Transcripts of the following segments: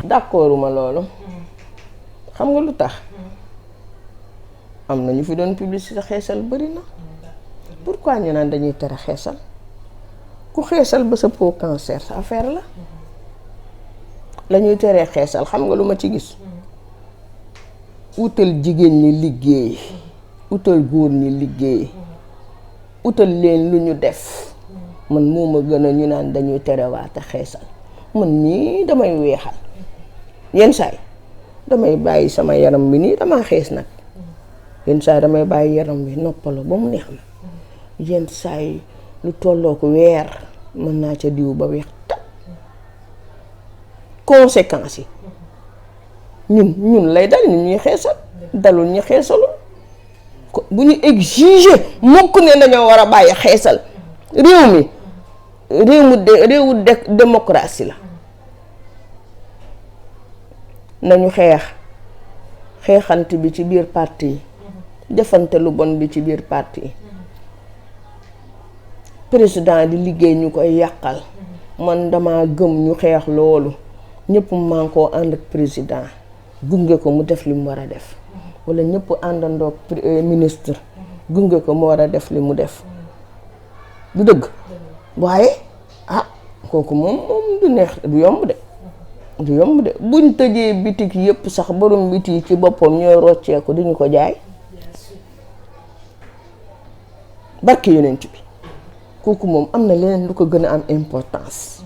d'accorduma loolu. xam nga lu tax. am na ñu fi doon publicité xeesal bari na. pourquoi ñu naan dañuy tere xeesal. ku xeesal ba sa peau cancer sa affaire la. la ñuy teree xeesal xam nga lu ma ci gis. utal jigéen ñi liggéey. utal góor ñi liggéey. utal leen lu ñu def. man moo ma gën a ñu naan dañuy terewaate xeesal. man nii damay weexal. yenn saay damay bàyyi sama yaram bi nii damaa xees nag. yenn saay damay bàyyi yaram bi noppalu ba mu neex ma. yenn saay lu tolloo ko weer mën naa ca diw ba weex ta conséquences yi ñun lay dal ñun ñuy xeesal dalul ñu xeesalul bu ñu exiger mukk ne dañoo war a bàyyi xeesal réewu démocratie la. nañu xeexante bi ci biir parti yi defante lu bon bi ci biir parti yi président di liggéey ñu koy yàqal man dama gëm ñu xeex loolu ñëpp man koo ànd ak président gunge ko mu def li mu war a def wala ñëpp àndandoog ministre gunge ko mu war a def li mu def du dëgg waaye kooku moom du neex du yomb de buñ tëjee bitik yëpp sax borom biti yi ci boppam ñooy rocceeku duñu ko jaay barke yonent bi kooku moom am na leneen lu ko gën a am importance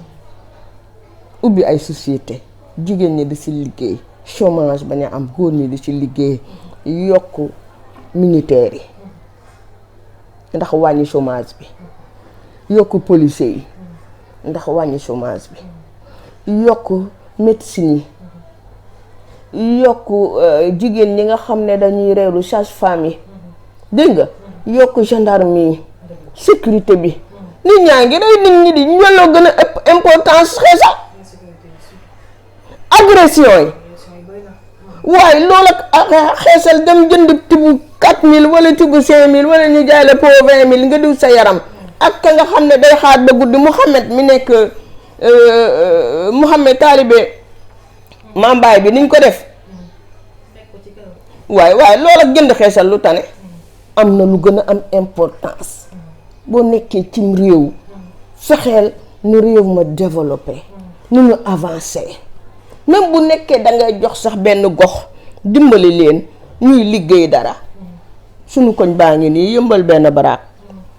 ubbi ay société jigéen ñi di ci liggéey chômage bañ a am góor ñi di ci liggéey yokk militaire yi ndax wàññi chômage bi yokk policier yi ndax wàññi chômage bi yokk médecine yi yokk jigéen ñi nga xam ne dañuy reeru sage-femme yi dégg nga yokk gendarme yi sécurité bi nit ñaa ngi rey nit ñi di ñooloo gën a ëpp importance xeesal agression yi waaye loolu ak xeesal dem jënd tibu 4000 wala tibu 5000 wala ñu jaay la po 20000 nga diw sa yaram ak ka nga xam ne day xaar ba guddi Mouhamed mi nekk Mouhamed taalibe mambaay bi niñ ko def waaye loolu ak jënd xeesal lu tane am na lu gën a am importance boo nekkee cim réew fexeel nu réew ma développé nu ñu avancé même bu nekkee dangay jox sax benn gox dimbali leen ñuy liggéey dara suñu koñ baa ngi nii yëmbal benn baraak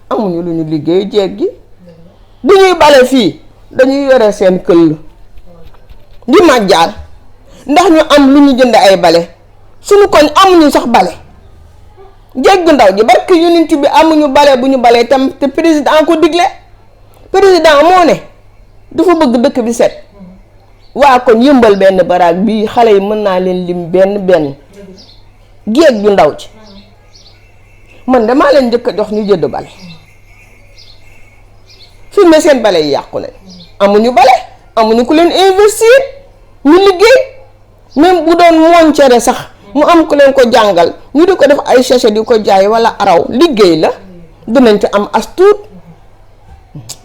amuñu lu ñu liggéey jeeg gi du ñuy bale fii dañuy yore seen këll di màjjaal ndax ñu am lu ñu jënd ay bale suñu koñ amuñu sax bale jégg ndaw ji barke yonent bi amuñu bale bu ñu balee tam te président ko digle président moo ne dafa bëgg dëkk bi set waa kon yëmbal benn baraag bii xale yi mën naa leen lim benn géej ju ndaw ji man damaa leen njëkk a jox ñu jënd bale fi mu ne seen bale yi yàqu nañ amuñu bale amuñu ku leen investir ñu liggéey même bu doon moncere sax mu am ku leen ko jàngal ñu di ko def ay sachet di ko jaay wala araw liggéey la dinañ ci am as tuut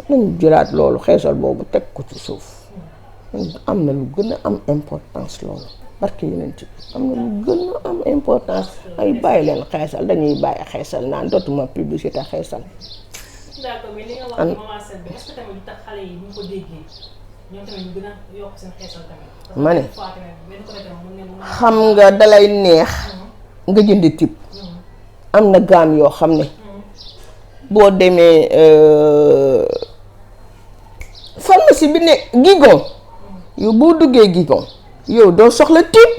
nañu jëlaat loolu xeesal boobu teg ko ci suuf am na lu gën a am importance loolu barke yeneen ci am na lu gën a am importance ay bàyyi leen xeesal dañuy bàyyi xeesal naan dootuma publicité xeesal. d'accord mais li nga wax maman Selbé est-ce que tamit lu tax xale yi ñu ko déggee ñoom tamit ñu gën a yokk seen xeesal tamit. ma ne xam nga dalay neex nga jënd type am na gamme yoo xam ne boo demee pharmacie bi ne Guigon yow boo duggee Guigon yow doo soxla type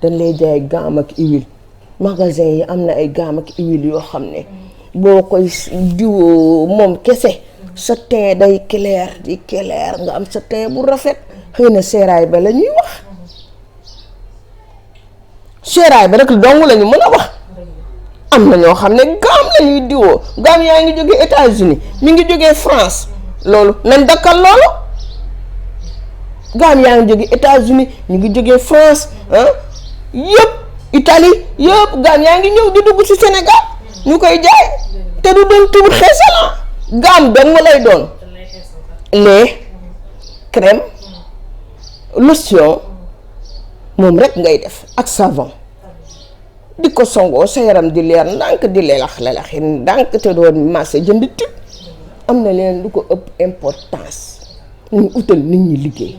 dañ lay jaay gamme ak huile magasin yi am na ay gamme ak huile yoo xam ne boo koy diwoo moom kese sa teint day clair di clair nga am sa teint bu rafet xëy na seeraay ba la ñuy wax seeraay ba rek dong la ñu mën a wax am na ñoo xam ne gaam la ñuy diwoo gaam yaa ngi jógee États-Unis mi ngi jógee France loolu nañ dakkal loolu gaam yaa ngi jógee États-Unis ñu ngi jógee France yëpp Italie yëpp gaam yaa ngi ñëw di dugg ci Sénégal ñu koy jaay te du doon tubut xeesal gaam benn lay doon lait crème lotion moom rek ngay def ak savon di ko songoo sa yaram di leer ndànk di lelax-lelaxi ndànk te doon marché jënd tip. am na leen lu ko ëpp importance ñu utal nit ñi liggéey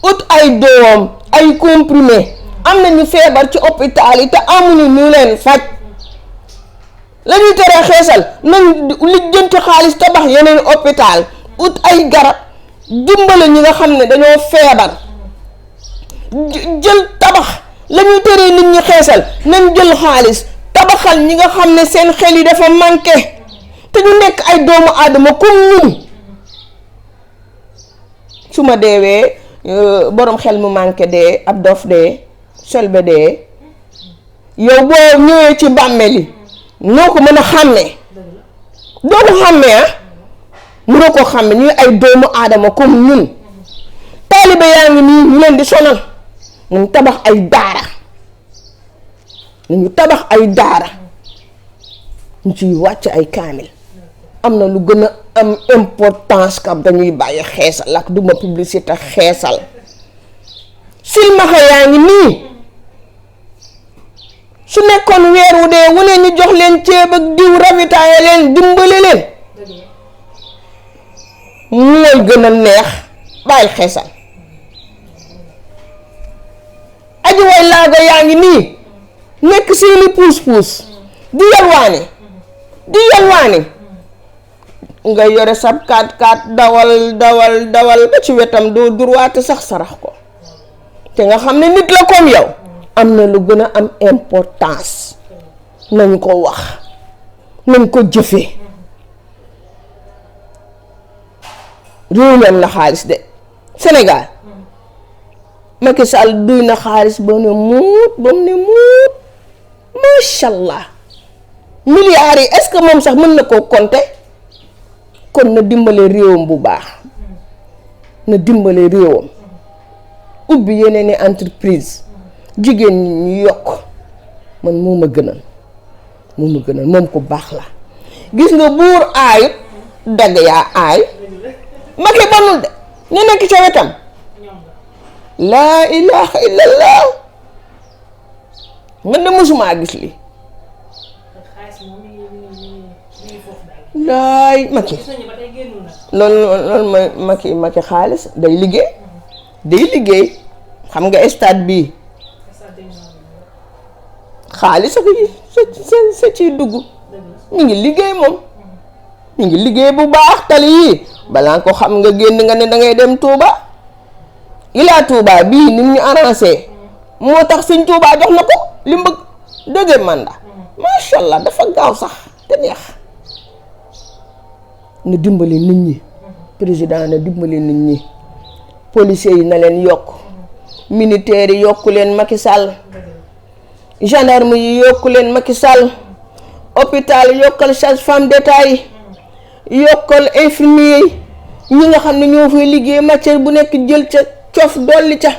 ut ay doom ay comprimé. am na ñu feebar ci hôpital yi te amuñu ñu leen faj la ñuy tere xeesal nañ lijjanti xaalis tabax yeneen hôpital ut ay garab dimbale ñi nga xam ne dañoo feebar jël tabax la ñuy tere nit ñi xeesal nañ jël xaalis tabaxal ñi nga xam ne seen xel yi dafa manqué te ñu nekk ay doomu aadama comme ñun su ma deewee borom xel mu manqué dee ab dof dee Selbé dee yow boo ñëwee ci bàmmeel yi noo ko mën a xàmmee doo ko xàmmee mënoo ko xàmmee ñuy ay doomu aadama comme ñun taalibe yaa ngi nii ñu leen di sonal nañu tabax ay daara nañu tabax ay daara ñu ciy wàcc ay kaamil am na lu gën a am importance kam dañuy bàyyi xeesal ak duma publicité xeesal silmaxa yaa ngi nii su nekkoon weer wu dee wu ne ñu jox leen ceeb ak diw ravitaay leen dimbali leen mooy gën a neex bàyyil xeesal aji way laago yaa ngi nii nekk seeni puus di yalwaani nga yore sab 4x4 dawal ba ci wetam doo droite sax sarax ko te nga xam ne nit la comme yow am na lu gën a am importance nañ ko wax nañ ko jëfee réew mi am na xaalis de Sénégal Macky Sall duy na xaalis ba mu ne muut macha allah milliards yi est-ce que moom sax mën na koo compter kon na dimbale réewam bu baax na dimbale réewam ubbi yeneen i entreprise jigéen ñi ñu yokk man moo ma gënal moom ku baax la gis nga buur aayut dagg yaa aay Macky banul de ñu nekk ca wetam laa ilaha illallah man de mësumaa gis li laay Macky loolu mooy Macky xaalis day liggéey xam nga stade bii xaalis ak sa ciy dugg ñu ngi liggéey moom ñu ngi liggéey bu baax tali yi balaa ko xam nga génn nga ne dangay dem Touba Ila Touba bii ni ñu arrangé moo tax Sëñ Touba jox na ko li mu bëgg deuxième mandat macha allah dafa gaaw sax te neex na dimbali nit ñi président na dimbali nit ñi policiers yi na leen yokk militaires yi yokku leen Macky Sall gendarme yi yokku leen Macky Sall hôpital yokkal sage-femme d'État yi yokkal infirmier yi ñi nga xam ne ñoo fay liggéey matière bu nekk jël ca cof dolli ca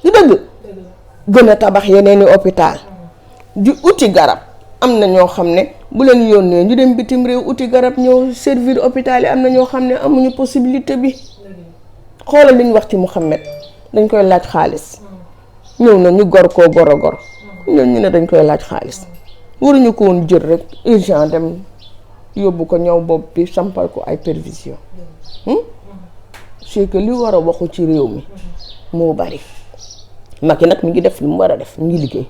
lu dëgg gën a tabax yeneen i hôpital di uti garab am na ñoo xam ne bu leen yónnee ñu dem bitim réew uti garab ñëw servir hôpital yi am na ñoo xam ne amuñu possibilité bi xoolal li ñu wax ci Mouhamed dañ koy laaj xaalis ñëw na ñu gor koo gor a gor ñoom ñu ne dañ koy laaj xaalis waruñu ko woon jël rek urgent dem yóbbu ko ñëw bopp bi sampal ko ay pervision c'est que li war a waxu ci réew mi moo bari Macky nag mi ngi def li mu war a def mi ngi liggéey